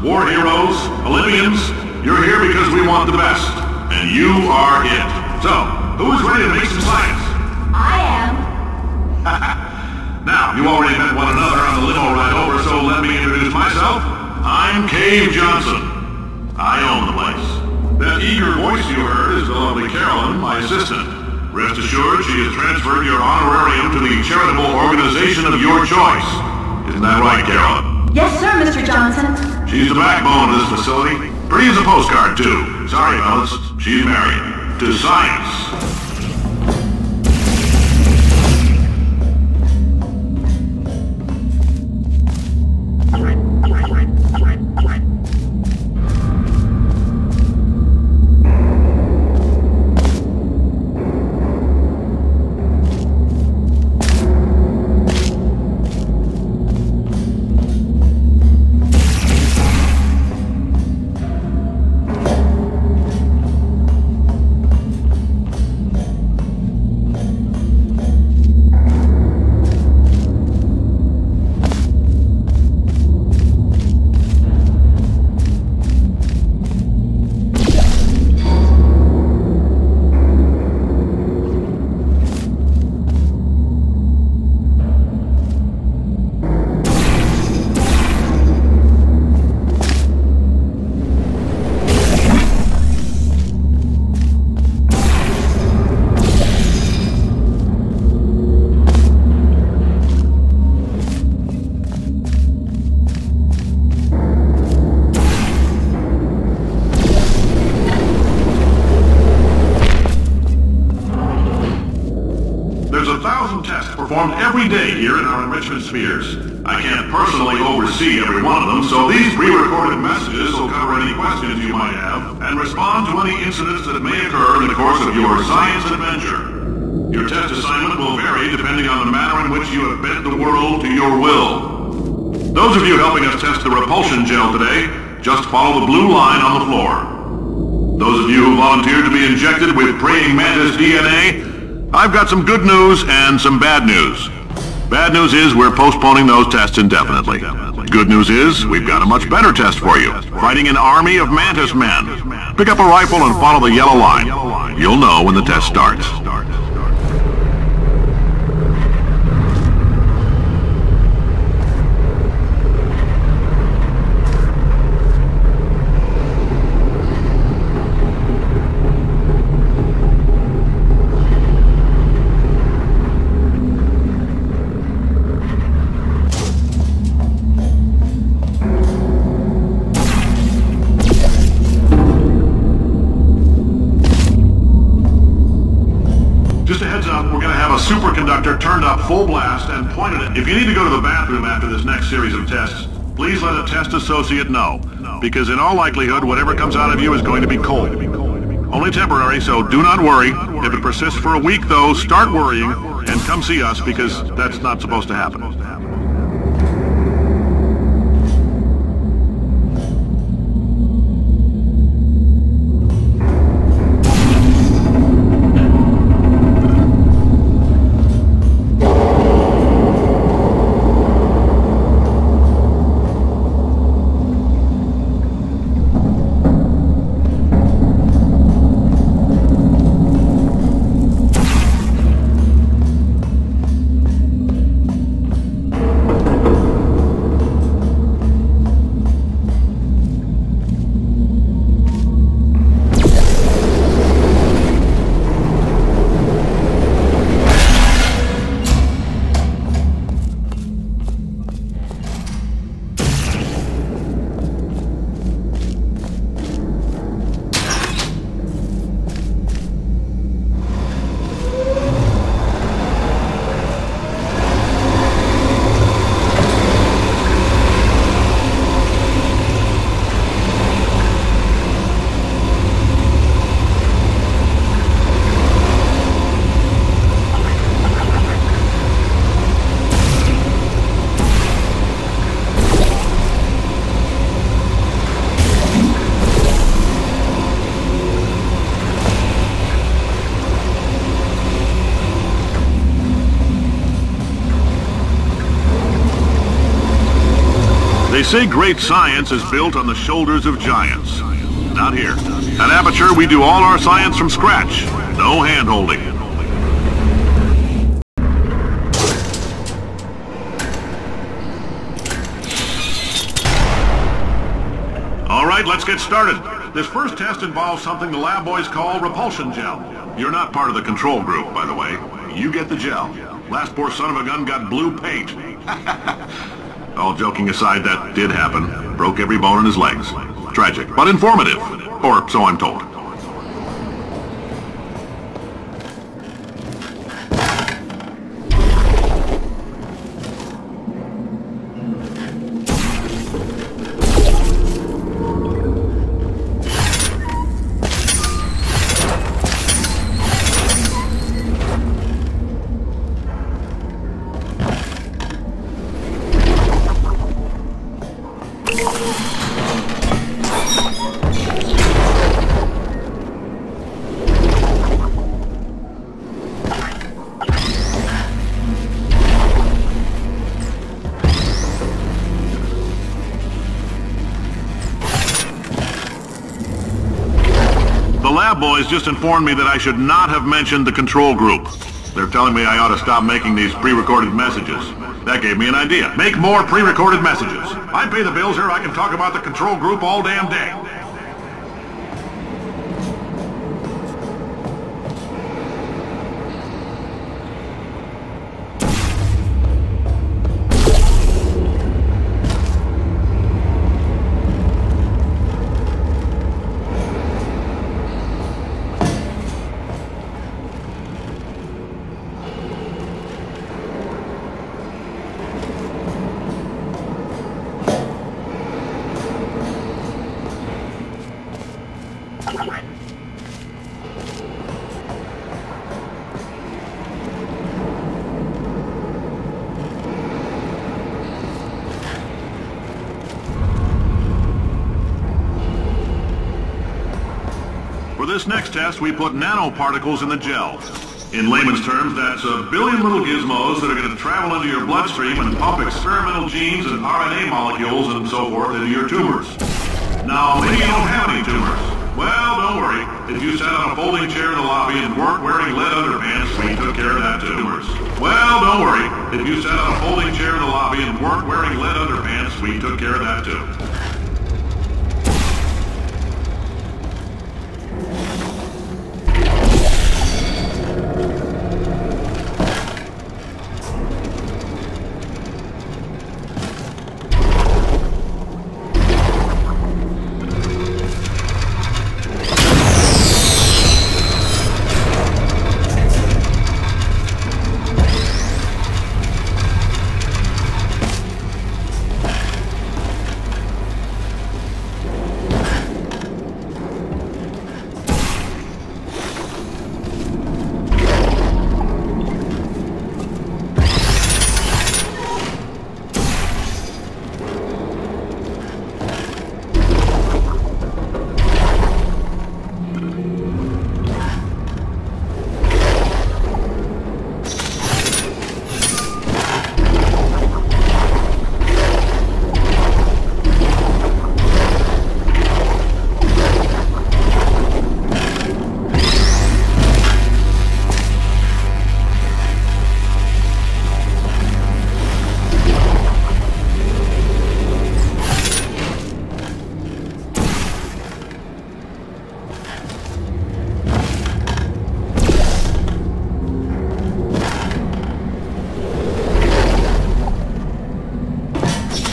war heroes, Olympians, you're here because we want the best. And you are it. So, who's ready to make some science? I am. Now, you already met one another on the limo ride over, so let me introduce myself. I'm Cave Johnson. I own the place. That eager voice you heard is the lovely Carolyn, my assistant. Rest assured, she has transferred your honorarium to the charitable organization of your choice. Isn't that right, Carolyn? Yes, sir, Mr. Johnson. She's the backbone of this facility. Pretty as a postcard, too. Sorry, fellas. She's married. To science. Performed every day here in our enrichment spheres. I can't personally oversee every one of them, so these pre-recorded messages will cover any questions you might have and respond to any incidents that may occur in the course of your science adventure. Your test assignment will vary depending on the manner in which you have bent the world to your will. Those of you helping us test the repulsion gel today, just follow the blue line on the floor. Those of you who volunteered to be injected with praying mantis DNA, I've got some good news and some bad news. Bad news is we're postponing those tests indefinitely. Good news is we've got a much better test for you. Fighting an army of mantis men. Pick up a rifle and follow the yellow line. You'll know when the test starts. Superconductor turned up full blast and pointed it. If you need to go to the bathroom after this next series of tests, please let a test associate know, because in all likelihood, whatever comes out of you is going to be cold. Only temporary, so do not worry. If it persists for a week, though, start worrying and come see us, because that's not supposed to happen. They say great science is built on the shoulders of giants. Not here. At Aperture, we do all our science from scratch. No hand-holding. All right, let's get started. This first test involves something the lab boys call repulsion gel. You're not part of the control group, by the way. You get the gel. Last poor son of a gun got blue paint. All joking aside, that did happen. Broke every bone in his legs. Tragic, but informative. Or so I'm told. Boys just informed me that I should not have mentioned the control group. They're telling me I ought to stop making these pre-recorded messages. That gave me an idea. Make more pre-recorded messages. I pay the bills here, I can talk about the control group all damn day. For this next test, we put nanoparticles in the gel. In layman's terms, that's a billion little gizmos that are going to travel into your bloodstream and pump experimental genes and RNA molecules and so forth into your tumors. Now, maybe you don't have any tumors. Well, don't worry. If you sat on a folding chair in the lobby and weren't wearing lead underpants, we took care of that too. Well, don't worry. If you sat on a folding chair in the lobby and weren't wearing lead underpants, we took care of that too.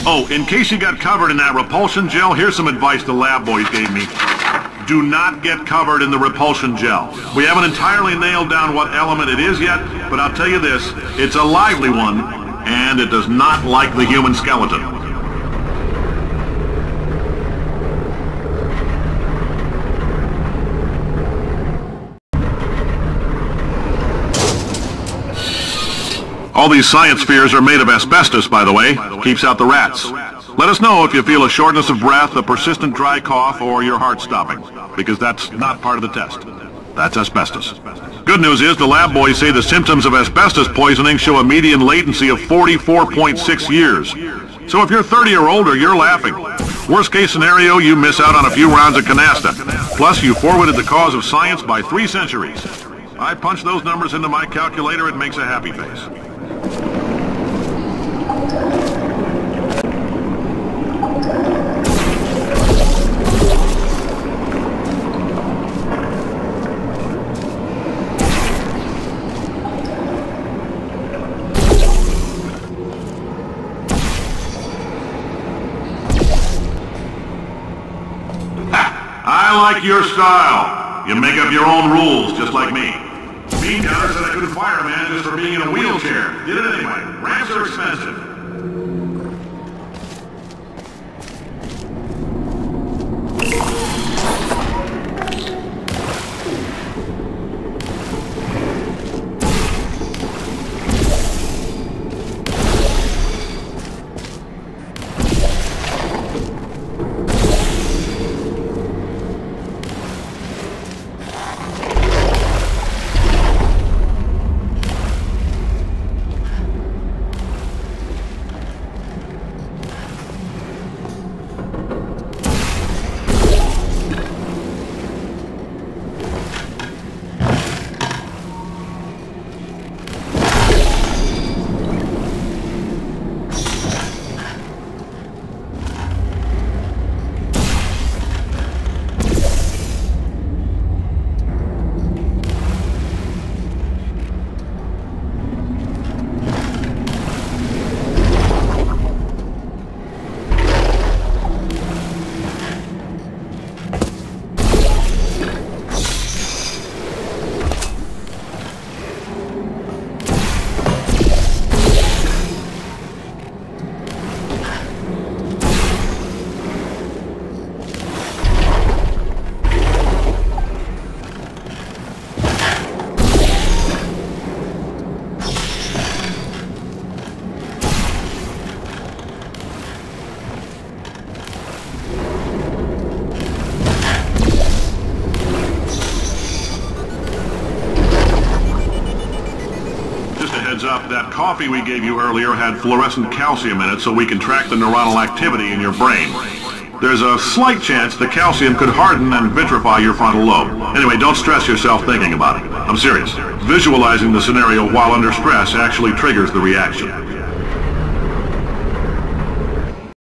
Oh, in case you got covered in that repulsion gel, here's some advice the lab boys gave me. Do not get covered in the repulsion gel. We haven't entirely nailed down what element it is yet, but I'll tell you this, it's a lively one, and it does not like the human skeleton. All these science spheres are made of asbestos, by the way. Keeps out the rats. Let us know if you feel a shortness of breath, a persistent dry cough, or your heart stopping, because that's not part of the test. That's asbestos. Good news is the lab boys say the symptoms of asbestos poisoning show a median latency of 44.6 years. So if you're 30 or older, you're laughing. Worst case scenario, you miss out on a few rounds of canasta. Plus, you forwarded the cause of science by 3 centuries. I punch those numbers into my calculator, it makes a happy face. I like your style. You make up your own rules, just like me. Bean Counter said I couldn't fire a man just for being in a wheelchair. Did it anyway. Ramps are expensive. Up, that coffee we gave you earlier had fluorescent calcium in it so we can track the neuronal activity in your brain. There's a slight chance the calcium could harden and vitrify your frontal lobe. Anyway, don't stress yourself thinking about it. I'm serious. Visualizing the scenario while under stress actually triggers the reaction.